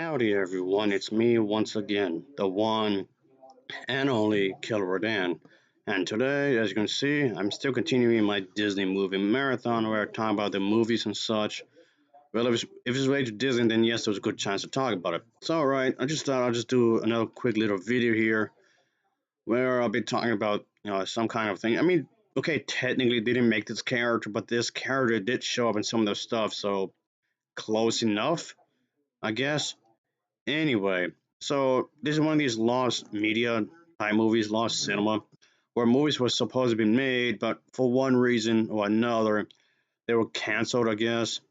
Howdy everyone, it's me once again, the one and only Killer Rodan. And today, as you can see, I'm still continuing my Disney movie marathon where I talk about the movies and such. Well, if it's related to Disney, then yes, there's a good chance to talk about it. So, alright, I just thought I'll just do another quick little video here where I'll be talking about, some kind of thing. I mean, okay, technically they didn't make this character, but this character did show up in some of the stuff, so close enough, I guess. Anyway, so this is one of these lost media type movies, lost cinema, where movies were supposed to be made, but for one reason or another, they were canceled, I guess.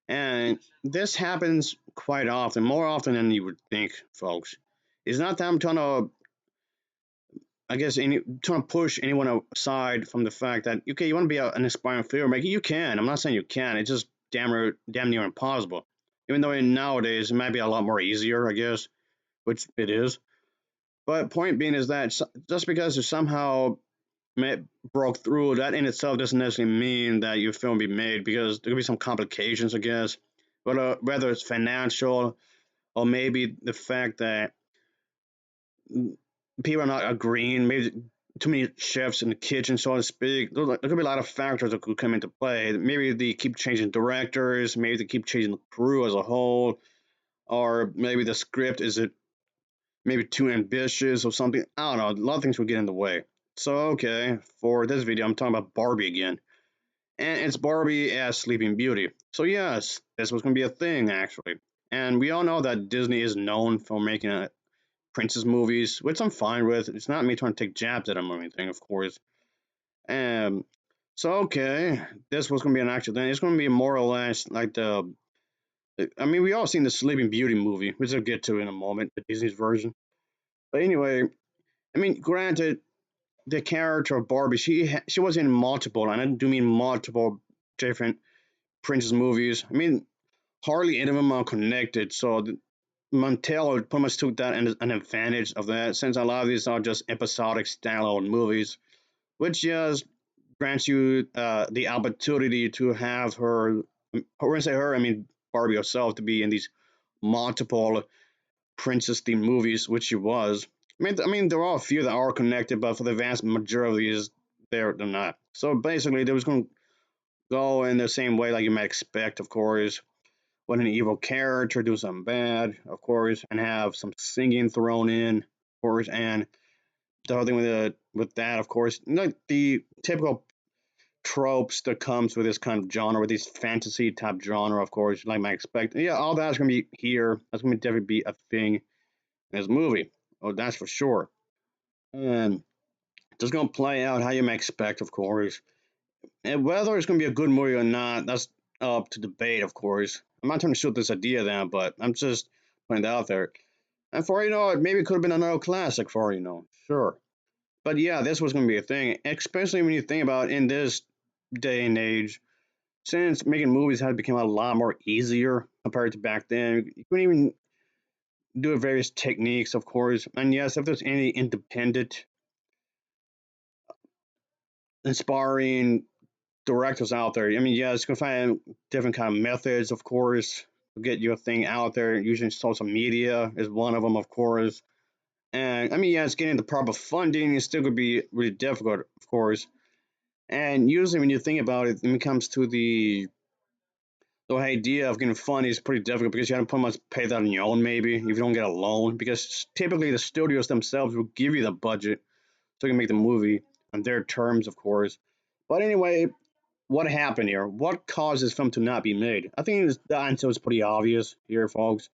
And this happens quite often, more often than you would think, folks. It's not that I'm trying to, I guess, trying to push anyone aside from the fact that, okay, you want to be an aspiring filmmaker, you can. I'm not saying you can. It's just damn near impossible. Even though nowadays it might be a lot more easier, I guess, which it is. But point being is that just because you somehow broke through, that in itself doesn't necessarily mean that your film be made because there could be some complications, I guess. Whether it's financial or maybe the fact that people are not agreeing, maybe too many chefs in the kitchen, so to speak. There could be a lot of factors that could come into play. Maybe they keep changing directors, maybe they keep changing the crew as a whole, or maybe the script is it maybe too ambitious or something. I don't know. A lot of things would get in the way. So, okay, for this video, I'm talking about Barbie again. And it's Barbie as Sleeping Beauty. So, yes, this was going to be a thing, actually. And we all know that Disney is known for making princess movies, which I'm fine with. It's not me trying to take jabs at them or anything, of course. Um, so, okay, this was going to be an actual thing. It's going to be more or less like the. I mean, we all seen the Sleeping Beauty movie, which I'll get to in a moment, the Disney's version. But anyway, I mean, granted, the character of Barbie, she was in multiple, and I do mean multiple different princess movies. I mean, hardly any of them are connected, so Mattel pretty much took that an advantage of that, since a lot of these are just episodic standalone movies, which just grants you the opportunity to have her, when I say her, I mean Barbie herself, to be in these multiple princess themed movies, which she was. I mean, there are a few that are connected, but for the vast majority, is they're not. So basically, they was going to go in the same way, like you might expect, of course. When an evil character do something bad, of course, and have some singing thrown in, of course, and the other thing with that, of course, like the typical tropes that comes with this kind of genre, with this fantasy type genre, of course, like I expect. Yeah, all that's gonna be here. That's gonna definitely be a thing in this movie. Oh, that's for sure. And just gonna play out how you may expect, of course. And whether it's gonna be a good movie or not, that's up to debate, of course. I'm not trying to shoot this idea down, but I'm just putting it out there. And for all you know, maybe it could have been another classic for all you know. Sure. But yeah, this was gonna be a thing, especially when you think about in this day and age, since making movies had become a lot more easier compared to back then. You couldn't even do various techniques, of course. And yes, if there's any independent inspiring directors out there. I mean, yeah, it's gonna find different kind of methods, of course, to get your thing out there. Using social media is one of them, of course. And I mean, yeah, it's getting the proper funding. It's still gonna be really difficult, of course. And usually, when you think about it, when it comes to the idea of getting funding is pretty difficult because you have to pretty much pay that on your own, maybe if you don't get a loan. Because typically, the studios themselves will give you the budget so you can make the movie on their terms, of course. But anyway, what happened here? What caused this film to not be made? I think the answer is pretty obvious here, folks.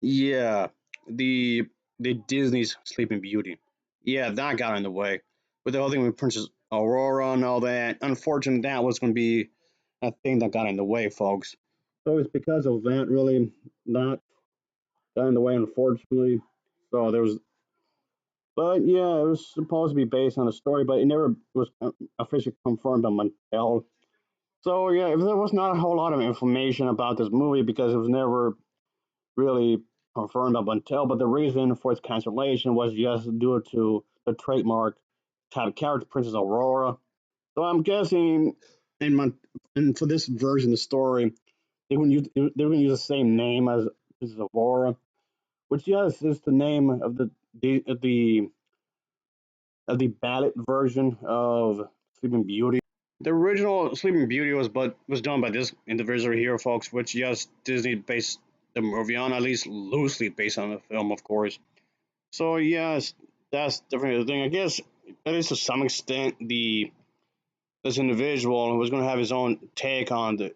Yeah, the the Disney's Sleeping Beauty. Yeah, that got in the way. With the whole thing with Princess Aurora and all that. Unfortunately, that was going to be a thing that got in the way, folks. So it's because of that, really, not got in the way, unfortunately. So there was, but yeah, it was supposed to be based on a story, but it never was officially confirmed by Mattel. So yeah, there was not a whole lot of information about this movie because it was never really confirmed up until. But the reason for its cancellation was just due to the trademark type of character, Princess Aurora. So I'm guessing in my and for this version of the story, they would use the same name as Zavora, which yes is the name of the ballad version of Sleeping Beauty. The original Sleeping Beauty was done by this individual here, folks, which yes, Disney based the movie on, at least loosely based on the film, of course. So yes, that's definitely the thing. I guess that is to some extent the this individual was going to have his own take on the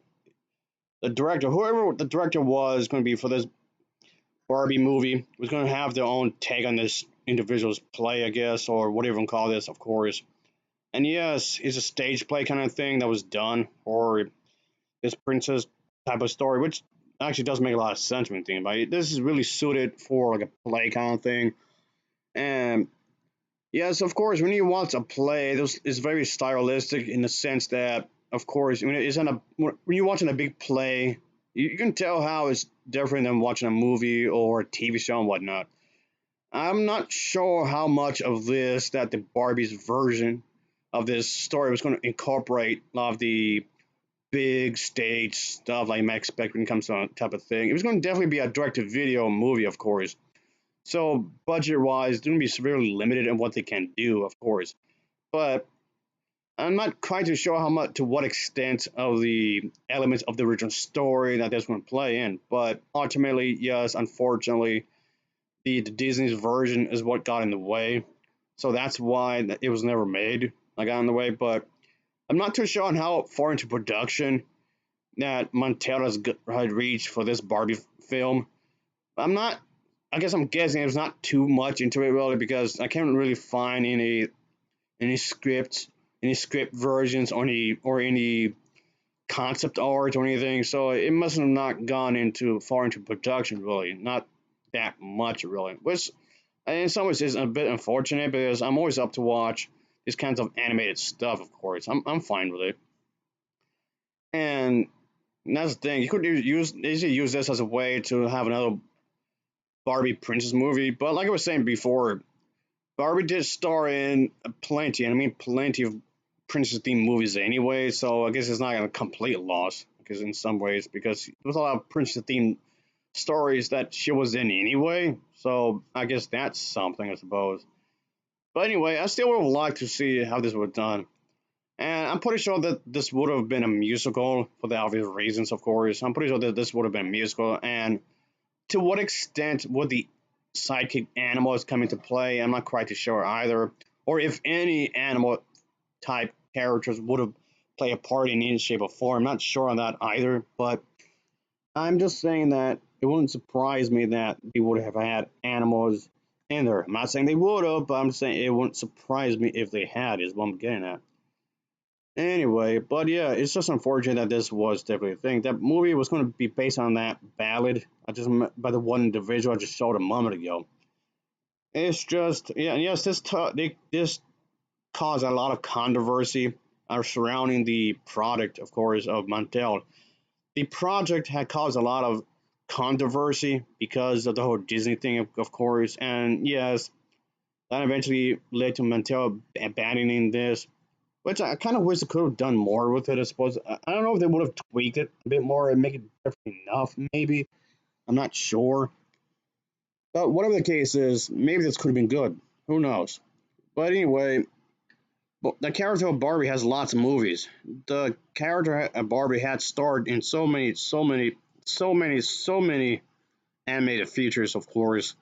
director, whoever the director was going to be for this Barbie movie, was going to have their own take on this individual's play, I guess, or whatever you want to call this, of course. And yes, it's a stage play kind of thing that was done for this princess type of story, which actually does make a lot of sense when you think about it. This is really suited for like a play kind of thing. And yes, of course, when you watch a play, this is very stylistic in the sense that, of course, when you're watching a big play, you can tell how it's different than watching a movie or a TV show and whatnot. I'm not sure how much of this that the Barbie's version of this story was going to incorporate a lot of the big stage stuff like you might expect when it comes to that type of thing. It was going to definitely be a direct-to-video movie, of course. So budget-wise, it's going to be severely limited in what they can do, of course. But I'm not quite too sure how much, to what extent of the elements of the original story that that's going to play in. But ultimately, yes, unfortunately, the Disney's version is what got in the way. So that's why it was never made. I got in the way, but I'm not too sure on how far into production that Montela's had reached for this Barbie film. I'm not. I guess I'm guessing it's not too much into it really because I can't really find any scripts, any script versions, or any concept art or anything. So it must have not gone into far into production really, not that much really. Which in some ways is a bit unfortunate because I'm always up to watch these kinds of animated stuff. Of course, I'm fine with it. And that's the thing. You could easily use this as a way to have another Barbie princess movie. But like I was saying before, Barbie did star in plenty, and I mean plenty of princess themed movies anyway. So I guess it's not a complete loss because in some ways, because there's a lot of princess themed stories that she was in anyway. So I guess that's something, I suppose. But anyway, I still would have liked to see how this was done. And I'm pretty sure that this would have been a musical for the obvious reasons, of course. I'm pretty sure that this would have been a musical. And to what extent would the sidekick animals come into play? I'm not quite too sure either. Or if any animal type characters would have played a part in any shape or form. I'm not sure on that either. But I'm just saying that it wouldn't surprise me that they would have had animals in there. I'm not saying they would have, but I'm saying it wouldn't surprise me if they had, is what I'm getting at. Anyway, but yeah, it's just unfortunate that this was definitely a thing. That movie was going to be based on that ballad by the one individual I just showed a moment ago. It's just yeah, and yes, this caused a lot of controversy surrounding the product, of course, of Montel. The project had caused a lot of controversy because of the whole Disney thing, of course, and yes, that eventually led to Montel abandoning this, which I kind of wish they could have done more with it. I suppose I don't know if they would have tweaked it a bit more and make it different enough. Maybe I'm not sure, but whatever the case is, maybe this could have been good. Who knows? But anyway, the character of Barbie has lots of movies. The character of Barbie had starred in so many animated features, of course.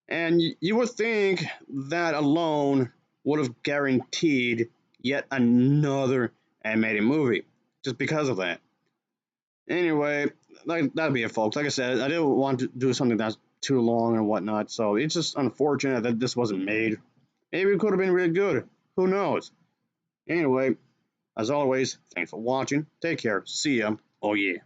And you would think that alone would have guaranteed yet another animated movie just because of that. Anyway, that'll be it, folks. Like I said, I didn't want to do something that's too long and whatnot, so it's just unfortunate that this wasn't made. Maybe it could have been really good. Who knows? Anyway, as always, thanks for watching. Take care. See ya. Oh, yeah.